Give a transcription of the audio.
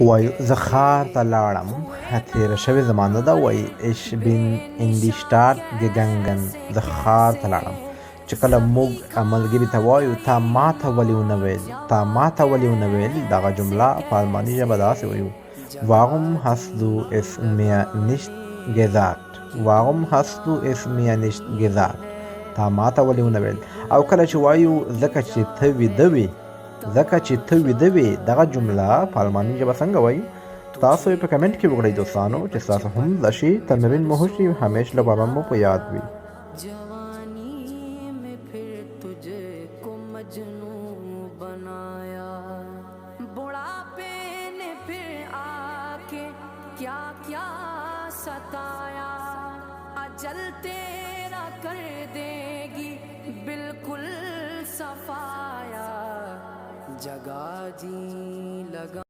وای زخار ته لاړم تېره شوې زمانه ده وای اش بین ان دی شټارت gegangen زخار ته لاړم چې کله موږ ملګري ته وایو تا ما ته ولې ونه ویل تا ما ته ولې ونه ویل دغه جمله په الماني ژبه داسې وایو warum hast du es mir nicht gesagt warum hast du es mir nicht gesagt تا ما ته ولې ونه ویل او کله چې وایو ځکه چې ته ویده وې ځکه چې ته ویده وې دغه جمله په الماني ژبه څنګه وایي تاسو یې په کمنټ کې وکړئ دوستانو چې ستاسو هم زده شي تمرین مو وشي همیش لپاره مو په یاد وي जवानी में फिर तुझको मजनू बनाया बुढ़ापे ने फिर आके क्या क्या सताया अजल तेरा कर देगी बिल्कुल सफाया जगा जी लगा